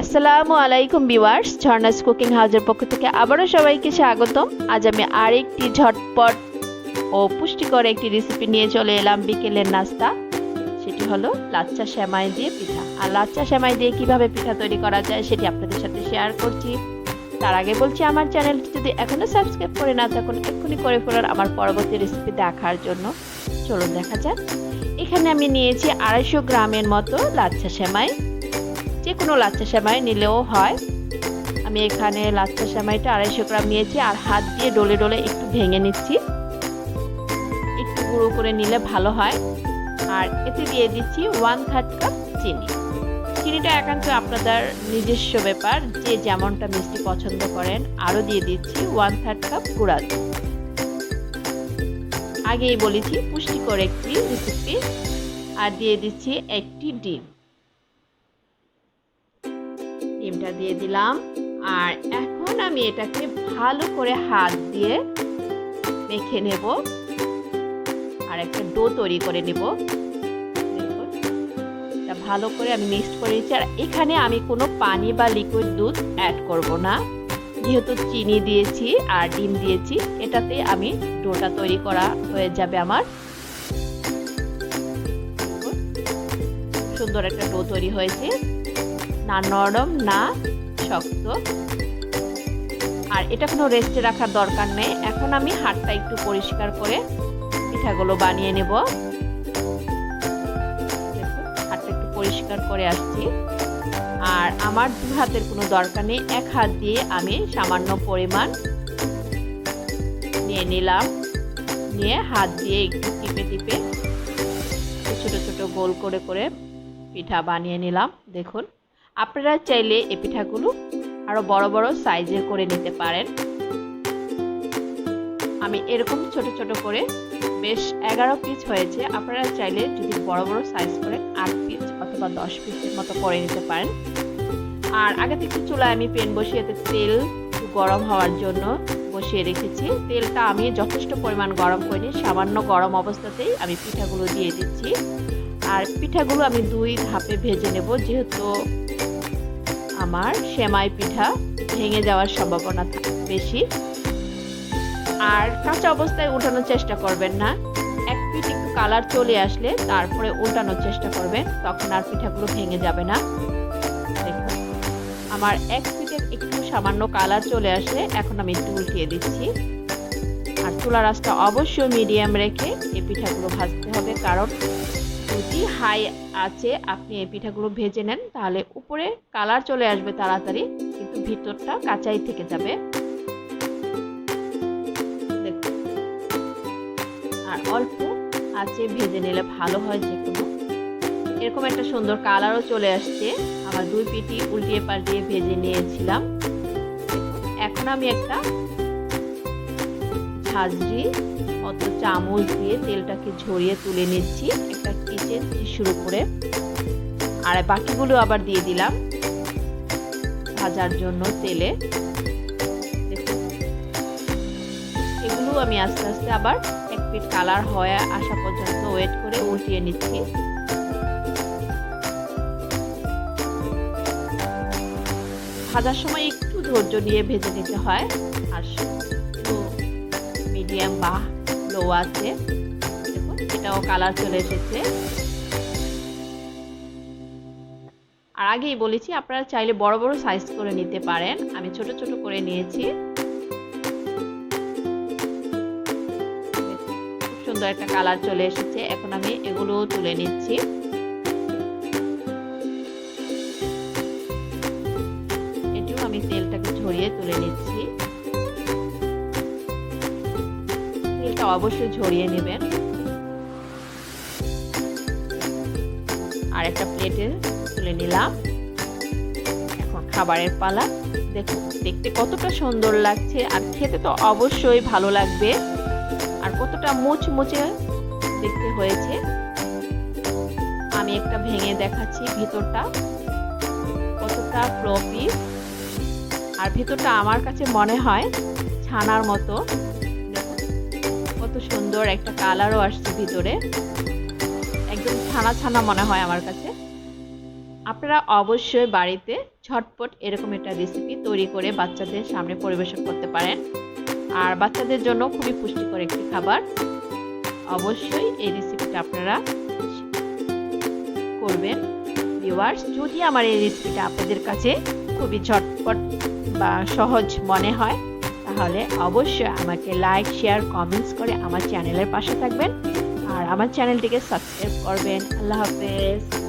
আসসালামু আলাইকুম viewers, ঝর্ণাস cooking হাউসের পক্ষ থেকে আবারও সবাইকে স্বাগতম। আজ আমি আরেকটি ঝটপট ও পুষ্টিকর একটি রেসিপি নিয়ে চলে এলাম বিকেলের নাস্তা। সেটি হলো লাচ্চা সেমাই দিয়ে পিঠা। আর লাচ্চা সেমাই দিয়ে কিভাবে পিঠা তৈরি করা যায় সেটি আপনাদের সাথে শেয়ার করছি। তার আগে বলছি, আমার চ্যানেলটি যদি এখনো সাবস্ক্রাইব করে না থাকুন, এক্ষুনি করে ফেলুন আমার পরবর্তী রেসিপি দেখার জন্য। চলুন দেখা যাক। এখানে আমি নিয়েছি 250 গ্রামের মতো লাচ্চা সেমাই। যে কোনো লাচ্চা সেমাই নিলেও হয়। আমি এখানে লাচ্চা সেমাইটা 250 গ্রাম নিয়েছি আর হাত দিয়ে ডলে ডলে একটু ভেঙে নিচ্ছি। একটু গুঁড়ো করে নিলে ভালো হয়। আর এতে দিয়ে দিচ্ছি 1/3 কাপ চিনি। চিনিটা একান্ত আপনাদের নিজস্ব ব্যাপার, যে যেমনটা মিষ্টি পছন্দ করেন। আরও দিয়ে দিচ্ছি 1/3 কাপ গুঁড়া দুধ। আগেই বলেছি পুষ্টিকর একটি রেসিপি। আর দিয়ে দিচ্ছি একটি ডিম। ডিমটা দিয়ে দিলাম। আর এখন আমি এটাকে ভালো করে হাত দিয়ে মেখে নেব আর একটা ডো তৈরি করে নেব। দেখুন, এটা ভালো করে আমি মিক্সড করে নিচ্ছি। আর এখানে আমি কোনো পানি বা লিকুইড দুধ অ্যাড করব না, যেহেতু চিনি দিয়েছি আর ডিম দিয়েছি। এটাতে আমি ডোটা তৈরি করা হয়ে যাবে আমার। সুন্দর একটা ডো তৈরি হয়েছে, না নরম না শক্ত। আর এটা কোনো রেস্টে রাখার দরকার নেই। এখন আমি হাতটা একটু পরিষ্কার করে পিঠাগুলো বানিয়ে নেব। হাতটা একটু পরিষ্কার করে আসছি। আর আমার দু হাতের কোনো দরকার নেই, এক হাত দিয়ে আমি সামান্য পরিমাণ নিয়ে নিলাম। নিয়ে হাত দিয়ে একটু টিপে টিপে ছোট ছোট গোল করে করে পিঠা বানিয়ে নিলাম। দেখুন, আপনারা চাইলে এই পিঠাগুলো আরো বড় বড় সাইজের করে নিতে পারেন। আমি এরকম ছোট ছোট করে বেশ 11 পিস হয়েছে। আপনারা চাইলে যদি বড় বড় সাইজ করে 8 পিস অথবা 10 পিসের মতো করে নিতে পারেন। আর আগে থেকে চুলায় আমি প্যান বসিয়ে তেল গরম হওয়ার জন্য বসিয়ে রেখেছি। তেলটা আমি যথেষ্ট পরিমাণ গরম করিনি, সামান্য গরম অবস্থাতেই আমি পিঠাগুলো দিয়ে দিচ্ছি। আর পিঠাগুলো আমি 2 ধাপে ভেজে নেব, যেহেতু আমার সেমাই পিঠা ভেঙে যাওয়ার সম্ভাবনা বেশি। আর কাঁচা অবস্থায় উল্টানোর চেষ্টা করবেন না। এক পিঠ একটু কালার চলে আসলে তারপরে উল্টানোর চেষ্টা করবেন, তখন আর পিঠাগুলো ভেঙে যাবে না। দেখুন, আমার এক পিঠে একটু সামান্য কালার চলে আসলে এখন আমি একটু উল্টিয়ে দিচ্ছি। আর চুলার আঁচটা অবশ্যই মিডিয়াম রেখে এই পিঠাগুলো ভাজতে হবে, কারণ যদি হাই আছে আপনি এই পিঠাগুলো ভেজে নেন তাহলে উপরে কালার চলে আসবে তাড়াতাড়ি, কিন্তু ভিতরটা কাঁচাই থেকে যাবে। আর অল্প আছে ভেজে নিলে ভালো হয় যে কোনো। এরকম একটা সুন্দর কালারও চলে আসছে। আমার 2 পিঠই উল্টিয়ে পাল্টিয়ে ভেজে নিয়েছিলাম। এখন আমি একটা ঝাঁঝরি মতো চামচ দিয়ে তেলটাকে ঝরিয়ে তুলে নিচ্ছি একটা কিচেন টিস্যুর উপরে। আর বাকিগুলো আবার দিয়ে দিলাম ভাজার জন্য তেলে। দেখুন, এগুলো আমি আস্তে আস্তে আবার এক পিঠ কালার হয়ে আসা পর্যন্ত ওয়েট করে উল্টিয়ে নিচ্ছি। ভাজার সময় একটু ধৈর্য নিয়ে ভেজে নিতে হয়। আর মিডিয়াম বা লো আছে। দেখুন, এটাও কালার চলে এসেছে। আর আগেই বলেছি আপনারা চাইলে বড় বড় সাইজ করে নিতে পারেন। আমি ছোট ছোট করে নিয়েছি। খুব সুন্দর একটা কালার চলে এসেছে। এখন আমি এগুলো তুলে নিচ্ছি। এটিও আমি তেলটাকে ঝরিয়ে তুলে নিচ্ছি। তেলটা অবশ্যই ঝরিয়ে নেবেন। আর একটা প্লেটে তুলে নিলাম। এখন খাবারের পালা। দেখুন, দেখতে কতটা সুন্দর লাগছে আর খেতে তো অবশ্যই ভালো লাগবে। আর কতটা মুচমুচে দেখতে হয়েছে। আমি একটা ভেঙে দেখাচ্ছি ভিতরটা কতটা ফ্লফি। আর ভিতরটা আমার কাছে মনে হয় ছানার মতো। দেখুন, কত সুন্দর একটা কালারও আসছে ভিতরে, একদম ছানা ছানা মনে হয় আমার কাছে। আপনারা অবশ্যই বাড়িতে ঝটপট এরকম একটা রেসিপি তৈরি করে বাচ্চাদের সামনে পরিবেশন করতে পারেন। আর বাচ্চাদের জন্য খুবই পুষ্টিকর একটি খাবার। অবশ্যই এই রেসিপিটা আপনারা করবেন। ভিউয়ার্স, যদি আমার এই রেসিপিটা আপনাদের কাছে খুবই ঝটপট বা সহজ মনে হয় তাহলে অবশ্যই আমাকে লাইক, শেয়ার, কমেন্টস করে আমার চ্যানেলের পাশে থাকবেন আর আমার চ্যানেলটিকে সাবস্ক্রাইব করবেন। আল্লাহ হাফেজ।